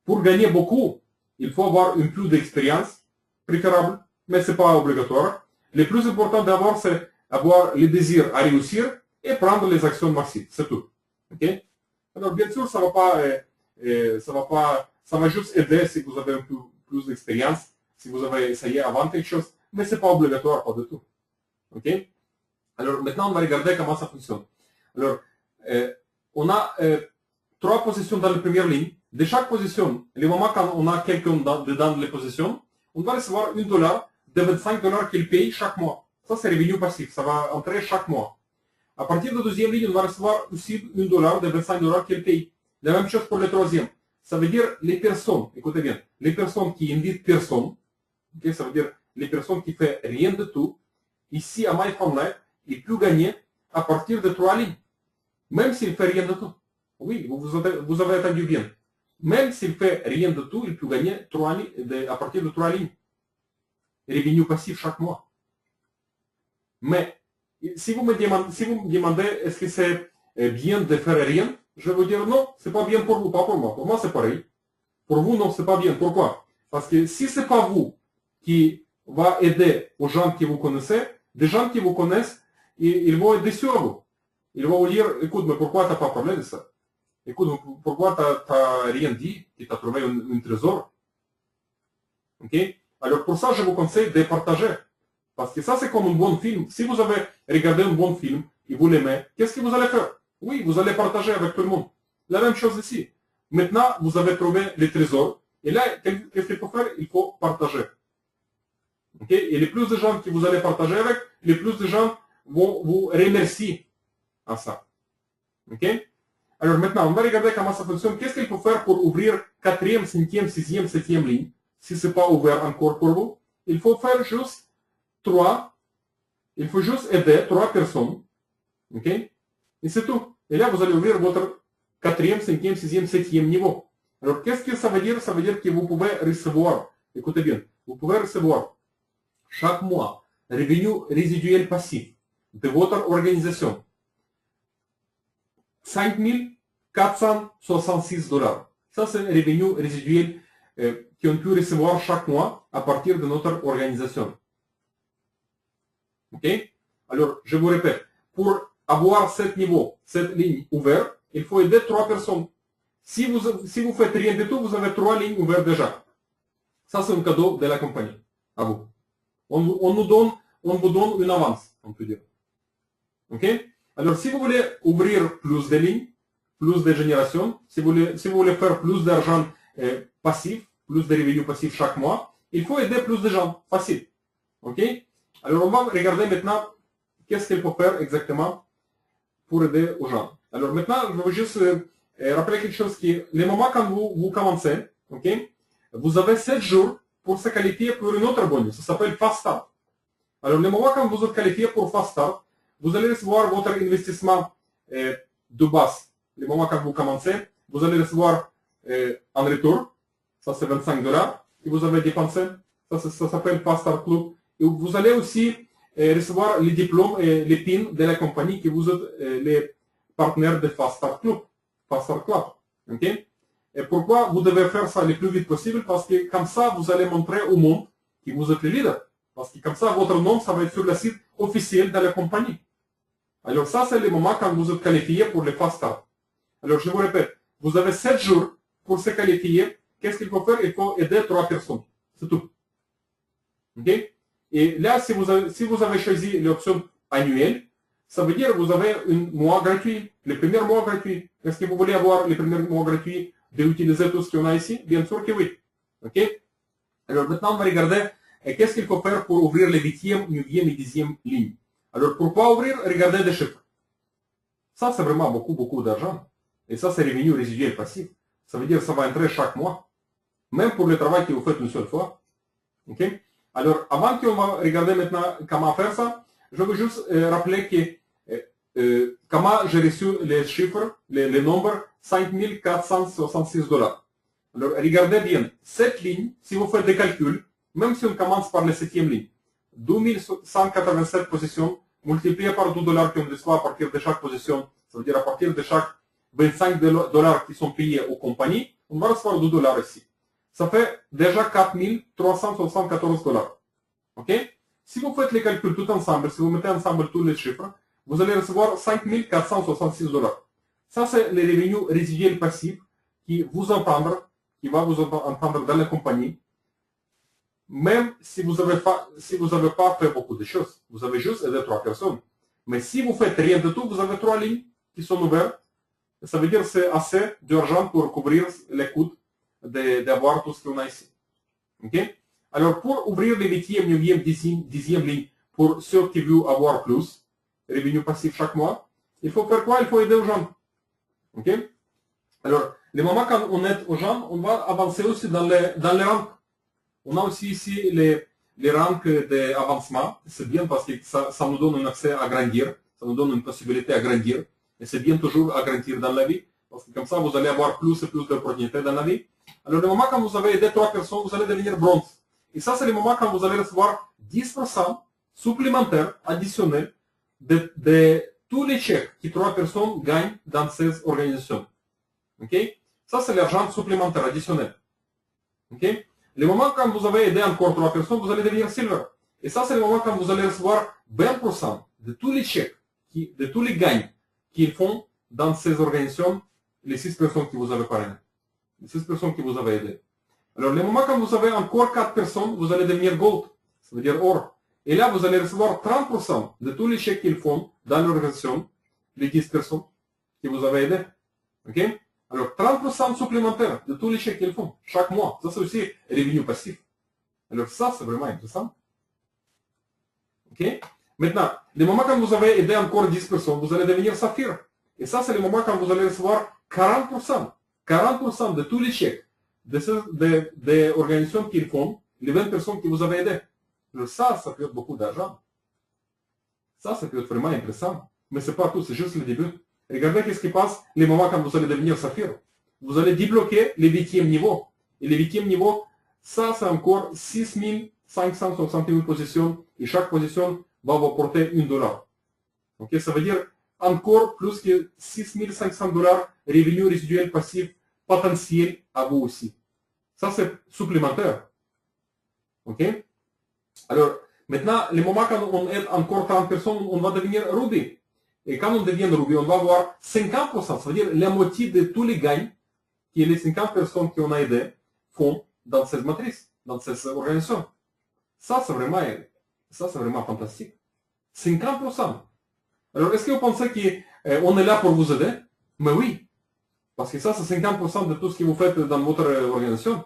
Pour gagner beaucoup, il faut avoir une plus d'expérience, préférable, mais ce n'est pas obligatoire. Le plus important d'avoir, c'est avoir le désir à réussir et prendre les actions massives. C'est tout. Okay? Alors, bien sûr, ça va juste aider si vous avez un peu plus d'expérience, si vous avez essayé avant quelque chose, mais ce n'est pas obligatoire, pas du tout. Okay? Alors, maintenant, on va regarder comment ça fonctionne. Alors, on a 3 positions dans la première ligne. De chaque position, le moment quand on a quelqu'un dedans les positions, on va recevoir $1 de $25 qu'il paye chaque mois. Ça, c'est revenu passif. Ça va entrer chaque mois. À partir de la deuxième ligne, on va recevoir aussi $1 de $25 qu'il paye. La même chose pour le troisième. Ça veut dire les personnes, écoutez bien, les personnes qui invitent personne, okay, ça veut dire les personnes qui ne font rien de tout, ici à MyFarmNet, ils peuvent gagner à partir de 3 lignes. Même s'il ne fait rien de tout. Oui, vous avez entendu bien. Même s'il ne fait rien de tout, il peut gagner à partir de 3 lignes. Revenu passif chaque mois. Mais si vous me demandez est-ce que c'est bien de faire rien, je vais vous dire non, c'est pas bien pour vous, pas pour moi. Pour moi, c'est pareil. Pour vous, non, c'est pas bien. Pourquoi? Parce que si c'est pas vous qui va aider aux gens que vous connaissez, des gens qui vous connaissent, ils vont être déçus à vous. Ils vont vous dire, écoute, mais pourquoi tu n'as pas parlé de ça? Écoute, pourquoi tu n'as rien dit? Tu as trouvé un trésor. Ok? Alors pour ça, je vous conseille de partager. Parce que ça, c'est comme un bon film. Si vous avez regardé un bon film et vous l'aimez, qu'est-ce que vous allez faire? Oui, vous allez partager avec tout le monde. La même chose ici. Maintenant, vous avez trouvé les trésors. Et là, qu'est-ce qu'il faut faire? Il faut partager. Okay? Et les plus de gens que vous allez partager avec, les plus de gens vont vous remercier à ça. Okay? Alors maintenant, on va regarder comment ça fonctionne. Qu'est-ce qu'il faut faire pour ouvrir 4e, 5e, 6e, 7e ligne? Si ce n'est pas ouvert encore pour vous, il faut faire juste 3. Il faut juste aider 3 personnes. Okay? Et c'est tout. Et là, vous allez ouvrir votre 4e, 5e, 6e, 7e niveau. Alors, qu'est-ce que ça veut dire? Ça veut dire que vous pouvez recevoir, écoutez bien, vous pouvez recevoir chaque mois revenu résiduel passif de votre organisation. 5 466 $. Ça, c'est un revenu résiduel qu'on peut recevoir chaque mois à partir de notre organisation. Ok? Alors, je vous répète, pour avoir ce niveau, cette ligne ouverte, il faut aider 3 personnes. Si vous faites rien du tout, vous avez 3 lignes ouvertes déjà. Ça, c'est un cadeau de la compagnie, à vous. On vous donne une avance, on peut dire. Ok? Alors, si vous voulez ouvrir plus de lignes, plus de générations, si vous voulez faire plus d'argent passif, plus de revenus passifs chaque mois, il faut aider plus de gens. Facile. Ok? Alors, on va regarder maintenant qu'est-ce qu'il faut faire exactement pour aider aux gens. Alors, maintenant, je veux juste rappeler quelque chose qui est, le moment quand vous commencez, ok? Vous avez 7 jours pour se qualifier pour une autre bonus. Ça s'appelle Fast Start. Alors, le moment quand vous êtes qualifié pour Fast Start, vous allez recevoir votre investissement de base. Le moment quand vous commencez, vous allez recevoir en retour, ça c'est 25 $ que vous avez dépensé. Ça s'appelle Fast Start Club. Et vous allez aussi recevoir les diplômes et les pins de la compagnie que vous êtes les partenaires de Fast Start Club. Fast Start Club. Okay? Et pourquoi vous devez faire ça le plus vite possible? Parce que comme ça, vous allez montrer au monde que vous êtes le leader. Parce que comme ça, votre nom, ça va être sur le site officiel de la compagnie. Alors ça, c'est le moment quand vous êtes qualifié pour le Fast Start. Alors je vous répète, vous avez 7 jours pour se qualifier. Qu'est-ce qu'il faut faire? Il faut aider 3 personnes. C'est tout. Okay? Et là, si vous avez choisi l'option annuelle, ça veut dire que vous avez un mois gratuit, le premier mois gratuit. Est-ce que vous voulez avoir le premier mois gratuit d'utiliser tout ce qu'on a ici? Bien sûr que oui. Okay? Alors maintenant, on va regarder qu'est-ce qu'il faut faire pour ouvrir les 8e, 9e et 10e lignes. Alors pourquoi ouvrir? Regardez des chiffres. Ça, c'est vraiment beaucoup d'argent. Et ça, c'est revenu résiduel passif. Ça veut dire que ça va entrer chaque mois. Même pour le travail que vous faites une seule fois. Okay? Alors, avant qu'on va regarder maintenant comment faire ça, je veux juste rappeler que comment j'ai reçu les chiffres, les nombres 5 466 $. Alors, regardez bien, cette ligne, si vous faites des calculs, même si on commence par la 7e ligne, 2187 positions multipliées par 2 $ qu'on reçoit à partir de chaque position, ça veut dire à partir de chaque 25 $ qui sont payés aux compagnies, on va recevoir 2 $ ici. Ça fait déjà 4 374 $. Ok? Si vous faites les calculs tout ensemble, si vous mettez ensemble tous les chiffres, vous allez recevoir 5 466 $. Ça, c'est les revenus résiduels passifs qui va vous entendre dans la compagnie. Même si vous n'avez pas fait beaucoup de choses, vous avez juste aidé 3 personnes. Mais si vous faites rien de tout, vous avez 3 lignes qui sont ouvertes. Ça veut dire que c'est assez d'argent pour couvrir les coûts d'avoir tout ce qu'on a ici. Okay? Alors, pour ouvrir les 8e, 9e, 10e lignes, pour ceux qui veulent avoir plus, revenus passifs chaque mois, il faut faire quoi? Il faut aider aux gens. Okay? Alors, le moment quand on aide aux gens, on va avancer aussi dans les rangs. On a aussi ici les rangs d'avancement. C'est bien parce que ça nous donne un accès à grandir. Ça nous donne une possibilité à grandir. Et c'est bien toujours à grandir dans la vie. Parce que comme ça, vous allez avoir plus et plus d'opportunités dans la vie. Alors, le moment quand vous avez aidé 3 personnes, vous allez devenir bronze. Et ça, c'est le moment quand vous allez recevoir 10% supplémentaires, additionnels, de tous les chèques que 3 personnes gagnent dans ces organisations. Okay? Ça, c'est l'argent supplémentaire, additionnel. Okay? Le moment quand vous avez aidé encore 3 personnes, vous allez devenir silver. Et ça, c'est le moment quand vous allez recevoir 20% de tous les chèques, de tous les gains qu'ils font dans ces organisations, les 6 personnes qui vous avez parrainé, les 6 personnes qui vous avez aidé. Alors, le moment quand vous avez encore 4 personnes, vous allez devenir gold, ça veut dire or. Et là, vous allez recevoir 30% de tous les chèques qu'ils font dans l'organisation, les 10 personnes. qui vous avez aidé. Ok? Alors, 30% supplémentaires de tous les chèques qu'ils font chaque mois. Ça, c'est aussi revenu passif. Alors, ça, c'est vraiment intéressant. Ok? Maintenant, le moment quand vous avez aidé encore 10 personnes, vous allez devenir saphir. Et ça, c'est le moment quand vous allez recevoir 40%. 40% de tous les chèques des organisations qu'ils font, les 20 personnes qui vous avez aidé. Alors, ça peut être beaucoup d'argent. Ça peut être vraiment intéressant. Mais c'est pas tout, c'est juste le début. Regardez ce qui passe le moment quand vous allez devenir saphir. Vous allez débloquer le 8e niveau. Et le 8e niveau, ça, c'est encore 6561 positions. Et chaque position va vous apporter $1. Ok, ça veut dire encore plus que 6500 $ revenus résiduels passifs potentiels à vous aussi. Ça, c'est supplémentaire. Ok? Alors, maintenant, le moment quand on aide encore 30 personnes, on va devenir Ruby. Et quand on devient Ruby, on va avoir 50%. Ça veut dire la moitié de tous les gains que les 50 personnes qu'on a aidées font dans cette matrice, dans cette organisation. Ça, c'est vraiment fantastique. 50%. Alors, est-ce que vous pensez qu'on est là pour vous aider? Mais oui. Parce que ça, c'est 50% de tout ce que vous faites dans votre organisation.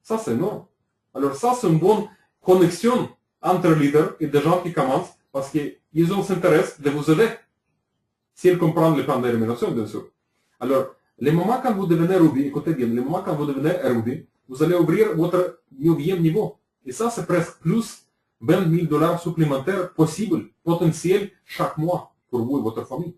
Ça, c'est énorme. Alors, ça, c'est une bonne connexion entre leaders et des gens qui commencent parce qu'ils ont intérêt de vous aider. S'ils comprennent le plan de rémunération, bien sûr. Alors, le moment quand vous devenez Ruby, écoutez bien, le moment quand vous devenez Ruby, vous allez ouvrir votre 9e niveau. Et ça, c'est presque plus 20 000 $ supplémentaires possibles, potentiels, chaque mois pour vous et votre famille.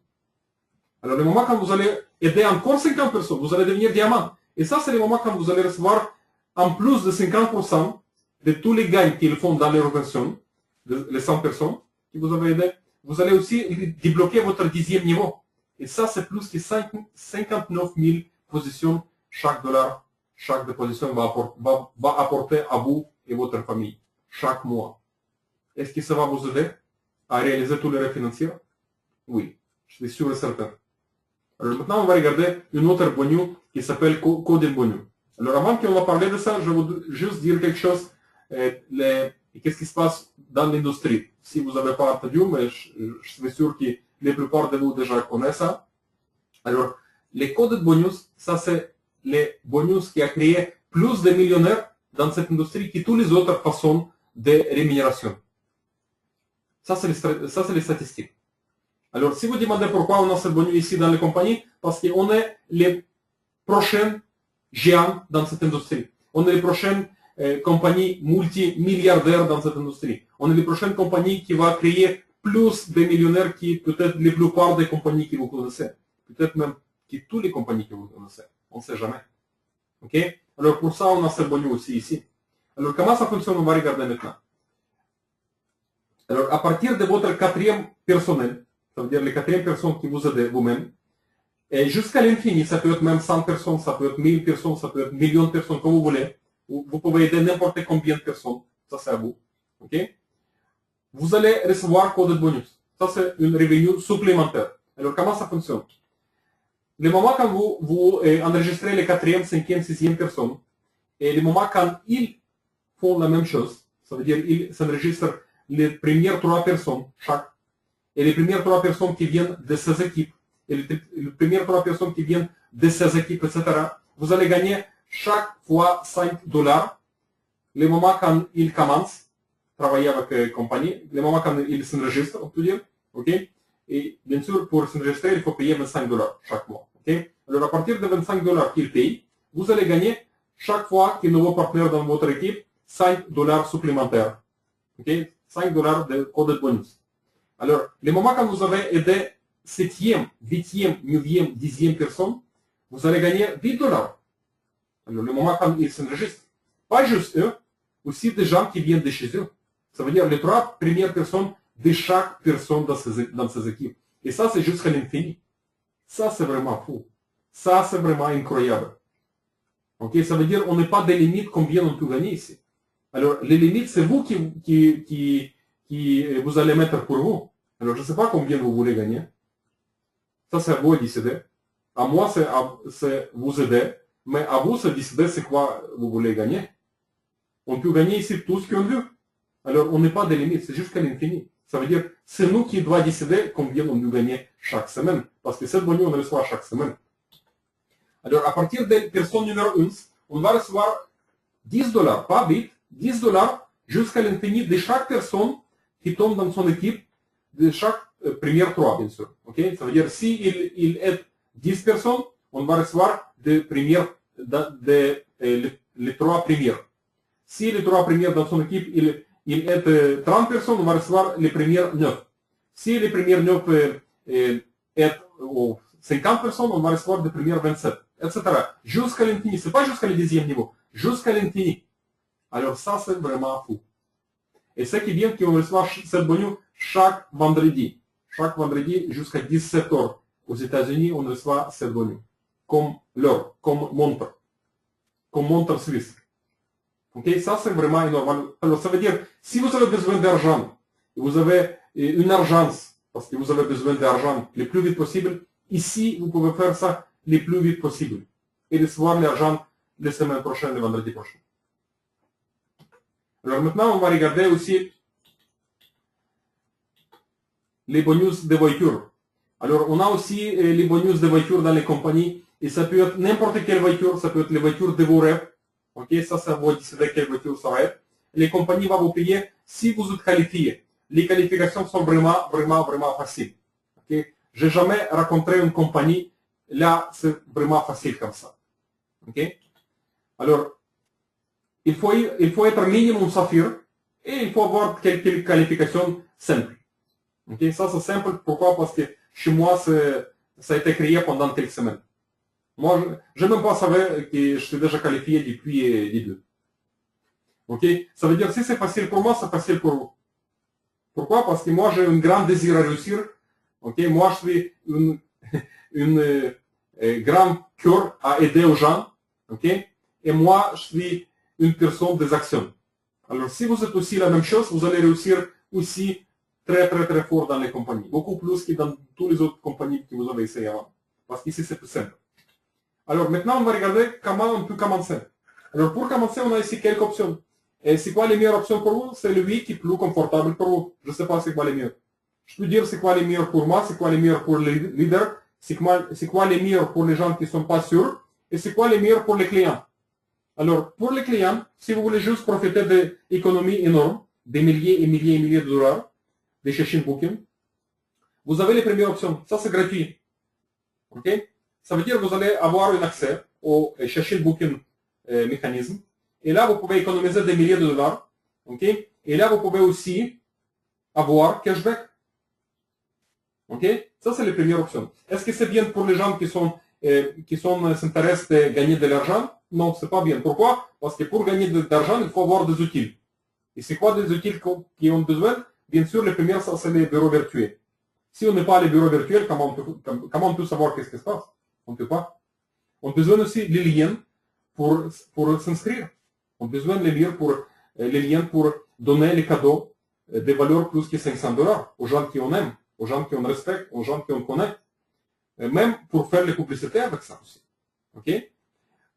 Alors, le moment quand vous allez aider encore 50 personnes, vous allez devenir diamant. Et ça, c'est le moment quand vous allez recevoir en plus de 50% de tous les gains qu'ils font dans l'organisation, les 100 personnes qui vous avez aidé, vous allez aussi débloquer votre 10e niveau. Et ça, c'est plus que 59 000 positions chaque dollar. Chaque position va apporter à vous et votre famille chaque mois. Est-ce que ça va vous aider à réaliser tous les rêves financiers? Oui, je suis sûr et certain. Alors maintenant, on va regarder une autre bonus qui s'appelle Coding Bonus. Alors avant qu'on va parler de ça, je vais juste dire quelque chose. Qu'est-ce qui se passe dans l'industrie? Si vous n'avez pas entendu, mais je suis sûr que la plupart de vous déjà connaissent ça. Alors, les Coded Bonus, ça c'est les bonus qui a créé plus de millionnaires dans cette industrie que toutes les autres façons de rémunération. Ça, c'est les statistiques. Alors, si vous demandez pourquoi on a ce bonus ici dans les compagnies, parce qu'on est les prochains géants dans cette industrie. On est les prochaines compagnies multimilliardaires dans cette industrie. On est les prochaines compagnies qui vont créer plus de millionnaires que peut-être la plupart des compagnies que vous connaissez. Peut-être même que toutes les compagnies que vous connaissez. On ne sait jamais. Ok? Alors, pour ça, on a ce bonus aussi ici. Alors, comment ça fonctionne? On va regarder maintenant. Alors, à partir de votre 4e personnel, ça veut dire les 4e personnes qui vous aident vous-même, et jusqu'à l'infini, ça peut être même 100 personnes, ça peut être 1000 personnes, ça peut être millions de personnes, comme vous voulez. Vous pouvez aider n'importe combien de personnes. Ça, c'est à vous. Ok? Vous allez recevoir code bonus. Ça, c'est une revenu supplémentaire. Alors, comment ça fonctionne? Le moment quand vous enregistrez les 4e, 5e, 6e personnes, et le moment quand ils font la même chose, ça veut dire qu'ils s'enregistrent les premières 3 personnes chaque, et les premières 3 personnes qui viennent de ces équipes, et les premières 3 personnes qui viennent de ces équipes, etc., vous allez gagner chaque fois 5 $. Le moment quand ils commencent à travailler avec la compagnie, le moment quand ils s'enregistrent, on peut dire, ok? Et bien sûr, pour s'enregistrer, il faut payer 25 $ chaque mois. ok? Alors, à partir de 25 $ qu'ils payent, vous allez gagner chaque fois qu'un nouveau partenaire dans votre équipe 5 $ supplémentaires. ok? 5 $ de code bonus. Alors, le moment quand vous avez aidé 7e, 8e, 9e, 10e personne, vous allez gagner 10 $. Alors, le moment quand ils s'enregistrent, pas juste eux, aussi des gens qui viennent de chez eux. Ça veut dire les 3 premières personnes de chaque personne dans ces équipes. Et ça, c'est jusqu'à l'infini. Ça, c'est vraiment fou. Ça, c'est vraiment incroyable. Ok, ça veut dire qu'on n'est pas des limites combien on peut gagner ici. Alors, les limites, c'est vous qui vous allez mettre pour vous. Alors, je ne sais pas combien vous voulez gagner. Ça, c'est à vous de décider. À moi, c'est vous aider. Mais à vous, c'est décider c'est quoi vous voulez gagner. On peut gagner ici tout ce qu'on veut. Alors, on n'est pas des limites, c'est jusqu'à l'infini. Ça veut dire, c'est nous qui devons décider combien on doit gagner chaque semaine. Parce que cette bonus, on reçoit chaque semaine. Alors, à partir de personne numéro 1, on va recevoir $10, pas 8, $10 jusqu'à l'infini de chaque personne qui tombe dans son équipe, de chaque première 3, bien sûr. Okay? Ça veut dire, si il est 10 personnes, on va recevoir les 3 premières. Si les 3 premières dans son équipe, il est 30 personnes, on va recevoir les premières 9. Si les premières 9 est 50 personnes, on va recevoir les premières 27, etc. Jusqu'à l'infini. Ce n'est pas jusqu'à le 10e niveau, jusqu'à l'infini. Alors ça, c'est vraiment fou. Et ce qui est bien, qu'on reçoit cette bonus chaque vendredi. Chaque vendredi jusqu'à 17 heures. Aux États-Unis, on reçoit cette bonus. Comme l'heure, comme montre suisse. Okay? Ça, c'est vraiment énorme. Alors, ça veut dire, si vous avez besoin d'argent, et vous avez une urgence, parce que vous avez besoin d'argent le plus vite possible, ici, vous pouvez faire ça le plus vite possible. Et recevoir l'argent la semaine prochaine, le vendredi prochain. Alors maintenant, on va regarder aussi les bonus de voitures. Alors, on a aussi les bonus de voitures dans les compagnies. Et ça peut être n'importe quelle voiture, ça peut être les voitures de vos rêves. Ok, ça va décider quelle voiture ça va être. Les compagnies vont vous payer si vous êtes qualifié. Les qualifications sont vraiment faciles. Okay? Je n'ai jamais rencontré une compagnie, là, c'est vraiment facile comme ça. Okay? Alors, il faut être minimum saphir et il faut avoir quelques qualifications simples. Okay? Ça, c'est simple. Pourquoi? Parce que chez moi, ça a été créé pendant quelques semaines. Moi, je n'ai même pas savoir que je suis déjà qualifié depuis début. Ok? Ça veut dire, si c'est facile pour moi, c'est facile pour vous. Pourquoi? Parce que moi, j'ai un grand désir à réussir. Ok? Moi, je suis une grand cœur à aider aux gens. Ok? Et moi, je suis une personne des actions. Alors, si vous êtes aussi la même chose, vous allez réussir aussi très fort dans les compagnies. Beaucoup plus que dans toutes les autres compagnies que vous avez essayé avant. Parce qu'ici, c'est plus simple. Alors, maintenant, on va regarder comment on peut commencer. Alors, pour commencer, on a ici quelques options. Et c'est quoi les meilleures options pour vous? C'est lui qui est plus confortable pour vous. Je ne sais pas c'est quoi les meilleurs. Je peux dire c'est quoi les meilleurs pour moi, c'est quoi les meilleurs pour les leaders, c'est quoi les meilleurs pour les gens qui ne sont pas sûrs, et c'est quoi les meilleurs pour les clients. Alors, pour les clients, si vous voulez juste profiter d'économies énormes, des milliers et milliers de dollars, des Chechin Booking, vous avez les premières options. Ça, c'est gratuit. OK? Ça veut dire que vous allez avoir un accès au Chechin Booking mécanisme. Et là, vous pouvez économiser des milliers de dollars. OK? Et là, vous pouvez aussi avoir cashback. OK? Ça, c'est les premières options. Est-ce que c'est bien pour les gens qui s'intéressent de gagner de l'argent? Non, c'est pas bien. Pourquoi? Parce que pour gagner de l'argent, il faut avoir des outils. Et c'est quoi des outils qui ont besoin? Bien sûr, les premières, ça, c'est les bureaux virtuels. Si on n'a pas les bureaux virtuels, comment on peut savoir qu'est-ce qui se passe? On ne peut pas. On a besoin aussi des liens pour s'inscrire. On a besoin des liens pour donner les cadeaux de valeur plus que $500 aux gens qui on aime, aux gens qui on respecte, aux gens qui on connaît. Et même pour faire les publicités avec ça aussi. OK?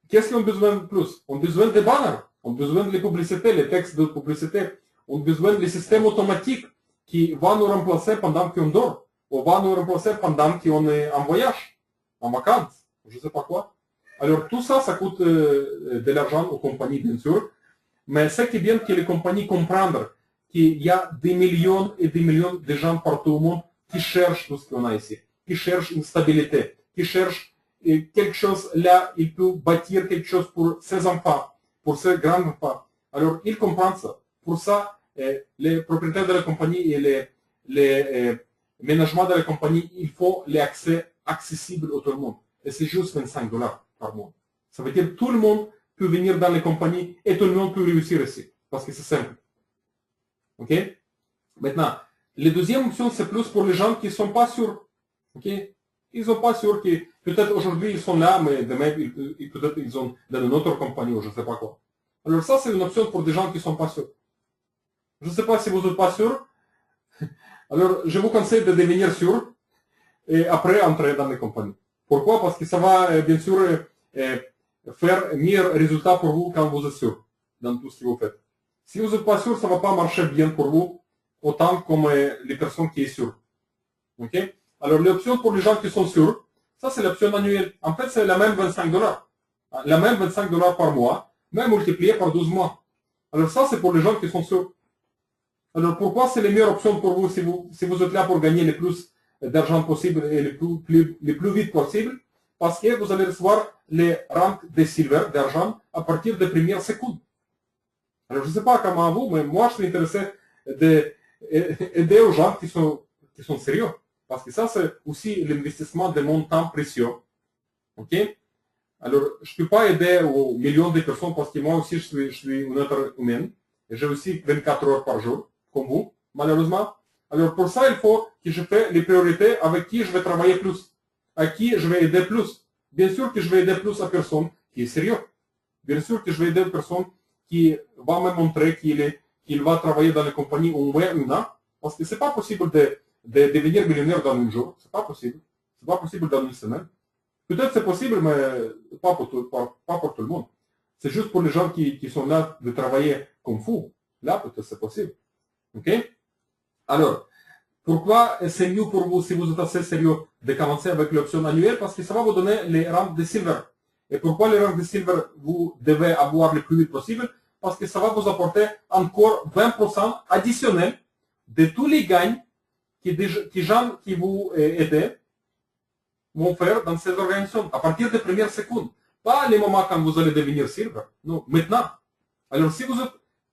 Qu'est-ce qu'on a besoin de plus? On a besoin des banners, on a besoin de les publicités, les textes de publicité. On a besoin des systèmes automatiques qui vont nous remplacer pendant qu'on dort, ou vont nous remplacer pendant qu'on est en voyage, en vacances, je ne sais pas quoi. Alors tout ça, ça coûte de l'argent aux compagnies, bien sûr. Mais ce qui est bien que les compagnies comprennent qu'il y a des millions et des millions de gens partout au monde qui cherchent tout ce qu'on a ici, qui cherchent une stabilité, qui cherchent quelque chose là, il peut bâtir quelque chose pour ses enfants, pour ses grands-enfants. Alors, ils comprennent ça. Pour ça, les propriétaires de la compagnie et les ménagements de la compagnie, il faut les accès accessibles à tout le monde. Et c'est juste $25 par mois. Ça veut dire que tout le monde peut venir dans les compagnies et tout le monde peut réussir ici. Parce que c'est simple. OK? Maintenant, la deuxième option, c'est plus pour les gens qui ne sont pas sûrs. OK? Ils ne sont pas sûrs que peut-être aujourd'hui ils sont là, mais demain peut-être ils sont dans une autre compagnie ou je ne sais pas quoi. Alors ça, c'est une option pour des gens qui ne sont pas sûrs. Je ne sais pas si vous n'êtes pas sûr. Alors, je vous conseille de devenir sûr et après entrer dans les compagnies. Pourquoi? Parce que ça va, bien sûr, faire meilleur résultat pour vous quand vous êtes sûr dans tout ce que vous faites. Si vous n'êtes pas sûr, ça ne va pas marcher bien pour vous autant comme les personnes qui sont sûres. Okay? Alors, l'option pour les gens qui sont sûrs, ça c'est l'option annuelle. En fait, c'est la même $25. La même $25 par mois, même multiplié par 12 mois. Alors ça, c'est pour les gens qui sont sûrs. Alors pourquoi c'est les meilleures options pour vous si vous êtes là pour gagner le plus d'argent possible et le plus vite possible? Parce que vous allez recevoir les rangs de silver, d'argent, à partir des premières secondes. Alors je ne sais pas comment vous, mais moi je suis intéressé d'aider aux gens qui sont sérieux. Parce que ça, c'est aussi l'investissement de mon temps précieux. Ok? Alors, je ne peux pas aider aux millions de personnes parce que moi aussi, je suis un être humain. Et j'ai aussi 24 heures par jour, comme vous, malheureusement. Alors, pour ça, il faut que je fasse les priorités avec qui je vais travailler plus, à qui je vais aider plus. Bien sûr que je vais aider plus à personne qui est sérieux. Bien sûr que je vais aider une personne qui va me montrer qu'il va travailler dans les compagnies au moins un an. Parce que ce n'est pas possible de devenir millionnaire dans un jour. Ce n'est pas possible. Ce n'est pas possible dans une semaine. Peut-être c'est possible, mais pas pour tout le monde. C'est juste pour les gens qui sont là de travailler comme fou. Là, peut-être c'est possible. OK? Alors, pourquoi c'est mieux pour vous, si vous êtes assez sérieux, de commencer avec l'option annuelle? Parce que ça va vous donner les rangs de silver. Et pourquoi les rangs de silver, vous devez avoir le plus vite possible? Parce que ça va vous apporter encore 20% additionnel de tous les gains que gens qui vous aident vont faire dans ces organisations, à partir des premières secondes. Pas les moments quand vous allez devenir silver. Non, maintenant. Alors, si vous êtes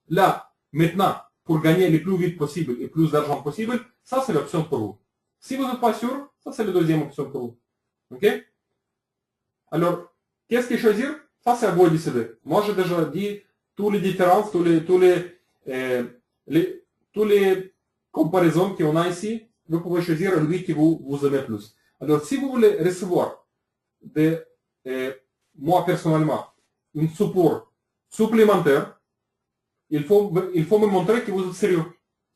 là, maintenant, pour gagner le plus vite possible et plus d'argent possible, ça, c'est l'option pour vous. Si vous n'êtes pas sûr, ça, c'est la deuxième option pour vous. OK? Alors, qu'est-ce que choisir? Ça, c'est à vous de décider. Moi, j'ai déjà dit toutes les différences, tous les comparaisons qu'on a ici. Vous pouvez choisir lui qui vous aimez plus. Alors, si vous voulez recevoir moi personnellement, un support supplémentaire, il faut me montrer que vous êtes sérieux.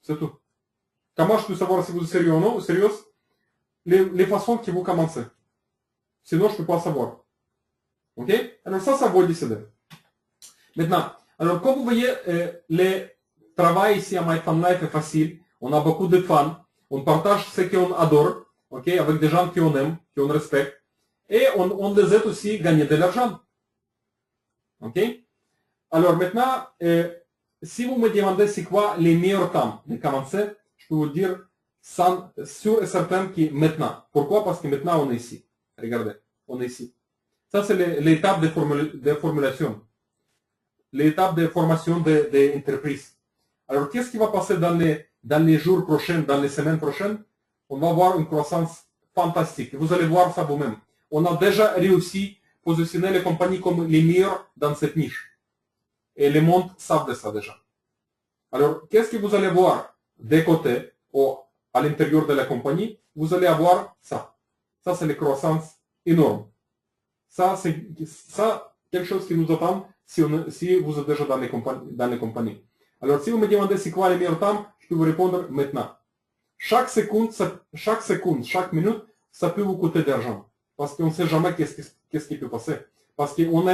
C'est tout. Comment je peux savoir si vous êtes sérieux ou non, sérieux? Les façons que vous commencez. Sinon, je ne peux pas savoir. OK? Alors, ça vous décider. Maintenant, alors, comme vous voyez, le travail ici à MyFunLife est facile. On a beaucoup de fans. On partage ce qu'on adore. OK, avec des gens qu'on aime, qu'on respecte. Et on les aide aussi à gagner de l'argent. OK? Alors maintenant, si vous me demandez c'est quoi les meilleurs temps de commencer, je peux vous dire sûr et certain que maintenant. Pourquoi? Parce que maintenant on est ici. Regardez, on est ici. Ça c'est l'étape de formulation. L'étape de formation des entreprises. Alors qu'est-ce qui va passer dans les jours prochains, dans les semaines prochaines? On va avoir une croissance fantastique. Vous allez voir ça vous-même. On a déjà réussi à positionner les compagnies comme les meilleures dans cette niche. Et le monde savent de ça déjà. Alors, qu'est-ce que vous allez voir des côtés ou à l'intérieur de la compagnie? Vous allez avoir ça. Ça, c'est la croissance énorme. Ça, c'est quelque chose qui nous attend si vous êtes déjà dans les compagnies. Alors, si vous me demandez c'est quoi les meilleurs temps, je peux vous répondre maintenant. Chaque seconde, chaque minute, ça peut vous coûter d'argent. Parce qu'on ne sait jamais qu'est-ce qui peut passer. Parce qu'on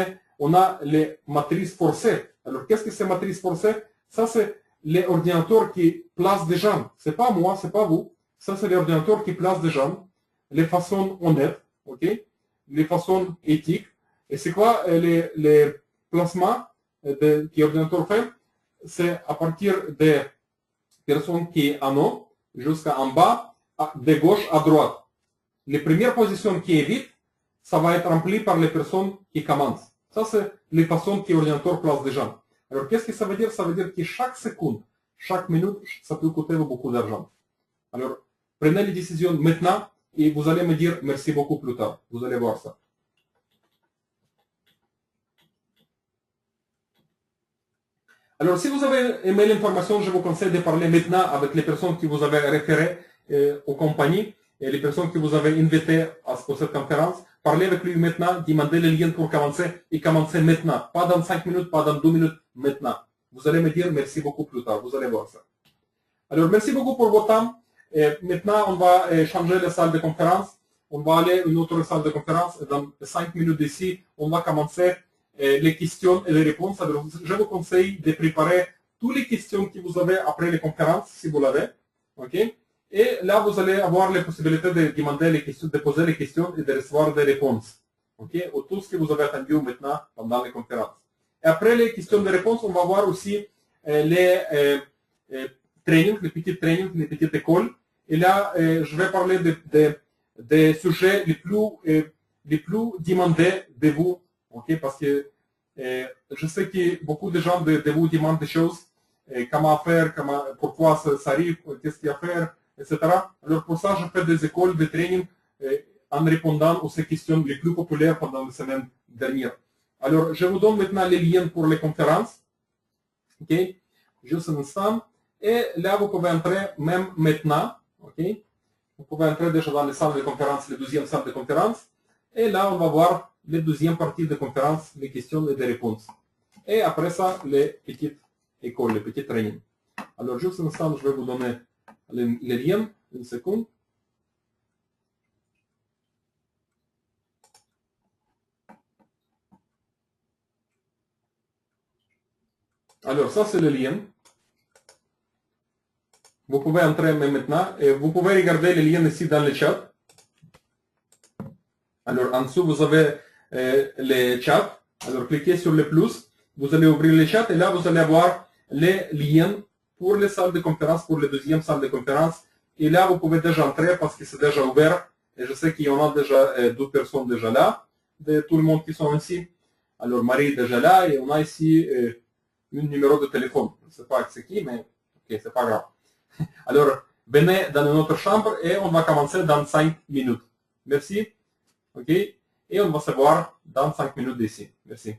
a les matrices forcées. Alors, qu'est-ce que c'est matrice forcée? Ça, c'est les ordinateurs qui placent des gens. Ce n'est pas moi, ce n'est pas vous. Ça, c'est les ordinateurs qui placent des gens. Les façons honnêtes, ok? Les façons éthiques. Et c'est quoi les placements que l'ordinateur fait? C'est à partir des personnes qui en ont jusqu'en bas, de gauche à droite. Les premières positions qui évitent, ça va être rempli par les personnes qui commencent. Ça, c'est les façons que l'ordinateur place des gens. Alors, qu'est-ce que ça veut dire? Ça veut dire que chaque seconde, chaque minute, ça peut coûter beaucoup d'argent. Alors, prenez les décisions maintenant et vous allez me dire merci beaucoup plus tard. Vous allez voir ça. Alors, si vous avez aimé l'information, je vous conseille de parler maintenant avec les personnes qui vous avez référées aux compagnies et les personnes que vous avez invitées pour cette conférence. Parlez avec lui maintenant, demandez le lien pour commencer et commencez maintenant. Pas dans 5 minutes, pas dans 2 minutes, maintenant. Vous allez me dire merci beaucoup plus tard. Vous allez voir ça. Alors, merci beaucoup pour votre temps. Et maintenant, on va changer la salle de conférence. On va aller à une autre salle de conférence. Dans 5 minutes d'ici, on va commencer les questions et les réponses. Alors, je vous conseille de préparer toutes les questions que vous avez après les conférences, si vous l'avez. Okay? Et là, vous allez avoir les possibilités de demander les questions, de poser les questions et de recevoir des réponses. Okay? Ou tout ce que vous avez attendu maintenant pendant les conférences. Et après les questions de réponse, on va voir aussi les trainings, les petits trainings, les petites écoles. Et là, je vais parler des sujets les plus demandés de vous. Okay? Parce que je sais que beaucoup de gens de vous demandent des choses. Comment faire, pourquoi ça arrive, qu'est-ce qu'il y a à faire, etc. Alors pour ça, je fais des écoles de training en répondant aux questions les plus populaires pendant la semaine dernière. Alors, je vous donne maintenant les liens pour les conférences. Ok, juste un instant. Et là, vous pouvez entrer même maintenant. Ok, vous pouvez entrer déjà dans les salles de conférence, les deuxième salle de conférence. Et là, on va voir les deuxième partie de conférence, les questions et les réponses. Et après ça, les petites écoles, les petits trainings. Alors, juste un instant, je vais vous donner les liens. Une seconde. Alors, ça, c'est le lien. Vous pouvez entrer maintenant et vous pouvez regarder les liens ici dans le chat. Alors, en dessous, vous avez le chat. Alors, cliquez sur le plus. Vous allez ouvrir le chat et là, vous allez avoir les liens pour les salles de conférence, pour les deuxièmes salles de conférence. Et là, vous pouvez déjà entrer parce que c'est déjà ouvert. Et je sais qu'il y en a déjà 2 personnes déjà là, de tout le monde qui sont ici. Alors, Marie est déjà là et on a ici un numéro de téléphone. Je ne sais pas c'est qui, mais ok, c'est pas grave. Alors, venez dans notre chambre et on va commencer dans 5 minutes. Merci. Ok. Et on va se voir dans 5 minutes d'ici. Merci.